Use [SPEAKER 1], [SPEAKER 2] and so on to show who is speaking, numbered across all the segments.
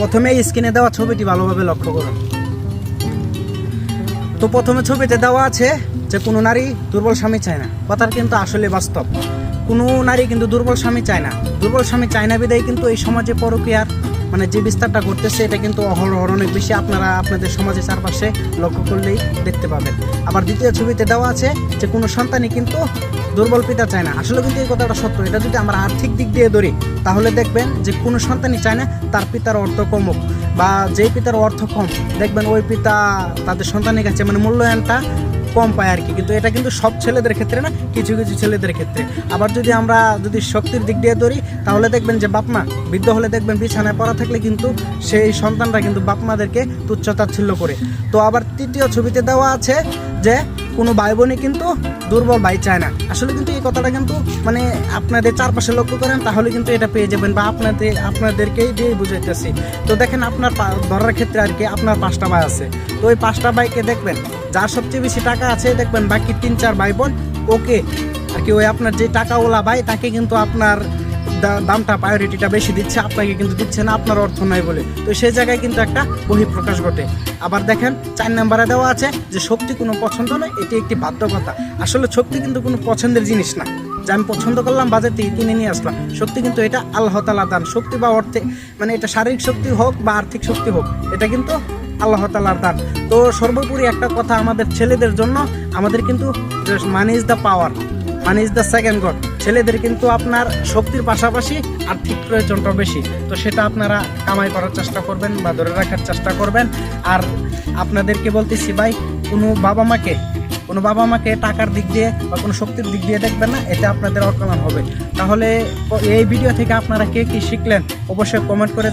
[SPEAKER 1] প্রথমে স্ক্রিনে দেওয়া ছবিটি ভালোভাবে লক্ষ্য করুন। তো প্রথমে ছবিতে দেওয়া আছে যে কোনো নারী দুর্বল স্বামী চায় না। কথার কিন্তু আসলে বাস্তব, কোনো নারী কিন্তু দুর্বল স্বামী চায় না। দুর্বল স্বামী চায় না বিদায় কিন্তু এই সমাজে পরকীয়ার মানে যে বিস্তারটা ঘটতেছে এটা কিন্তু অহরহ অনেক বেশি আপনারা আপনাদের সমাজের চারপাশে লক্ষ্য করলেই দেখতে পাবেন। আবার দ্বিতীয় ছবিতে দেওয়া আছে যে কোনো সন্তানই কিন্তু দুর্বল পিতা চায় না। আসলে কিন্তু এই কথাটা সত্য। এটা যদি আমরা আর্থিক দিক দিয়ে ধরি তাহলে দেখবেন যে কোনো সন্তানই চায় না তার পিতার অর্থ কমুক, বা যেই পিতার অর্থ কম দেখবেন ওই পিতা তাদের সন্তানের কাছে মানে মূল্যায়নটা কম পায় আর কি। কিন্তু এটা কিন্তু সব ছেলেদের ক্ষেত্রে না, কিছু কিছু ছেলেদের ক্ষেত্রে। আবার যদি আমরা শক্তির দিক দিয়ে ধরি তাহলে দেখবেন যে বাপমা বৃদ্ধ হলে দেখবেন বিছানায় পড়া থাকলে কিন্তু সেই সন্তানরা কিন্তু বাপমাদেরকে তুচ্ছ-তাচ্ছিল্য করে। তো আবার তৃতীয় ছবিতে দেওয়া আছে যে কোনো ভাই বোনই কিন্তু দুর্বল ভাই চায় না। আসলে কিন্তু এই কথাটা কিন্তু মানে আপনাদের চারপাশে লক্ষ্য করেন তাহলে কিন্তু এটা পেয়ে যাবেন, বা আপনাদেরকেই দিয়ে বুঝাইতেছি। তো দেখেন আপনার ধরার ক্ষেত্রে আর কি আপনার 5টা ভাই আছে। তো ওই 5টা ভাইকে দেখবেন যার সবচেয়ে বেশি টাকা আছে দেখবেন বাকি 3-4 ভাই বোন ওকে আর কি ওই আপনার যে টাকাওয়ালা ভাই তাকে কিন্তু আপনার দামটা প্রায়োরিটিটা বেশি দিচ্ছে, আপনাকে কিন্তু দিচ্ছে না আপনার অর্থ নাই বলে। তো সেই জায়গায় কিন্তু একটা বহিঃপ্রকাশ ঘটে। আবার দেখেন 4 নম্বরে দেওয়া আছে যে শক্তি কোনো পছন্দ নয়, এটি একটি বাধ্যকতা। আসলে শক্তি কিন্তু কোনো পছন্দের জিনিস না যে আমি পছন্দ করলাম বাজার থেকে কিনে নিয়ে আসলাম। শক্তি কিন্তু এটা আল্লাহ তাআলার দান। শক্তি বা অর্থে মানে এটা শারীরিক শক্তি হোক বা আর্থিক শক্তি হোক এটা কিন্তু আল্লাহ তাআলার দান। তো সর্বোপরি একটা কথা আমাদের ছেলেদের জন্য, আমাদের কিন্তু money is the power, money is the second god. ছেলেদের কিন্তু আপনার শক্তির পাশাপাশি আর্থিক প্রয়োজনটা বেশি। তো সেটা আপনারা কামাই করার চেষ্টা করবেন বা ধরে রাখার চেষ্টা করবেন। আর আপনাদেরকে বলতেছি ভাই, কোনো বাবা মাকে টাকার দিক দিয়ে বা কোনো শক্তির দিক দিয়ে দেখবেন না, এটা আপনাদের অকল্যাণ হবে। তাহলে এই ভিডিও থেকে আপনারা কে কী শিখলেন অবশ্যই কমেন্ট করে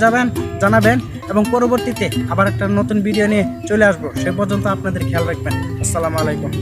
[SPEAKER 1] জানাবেন, এবং পরবর্তীতে আবার একটা নতুন ভিডিও নিয়ে চলে আসবো। সে পর্যন্ত আপনাদের খেয়াল রাখবেন। আসসালামু আলাইকুম।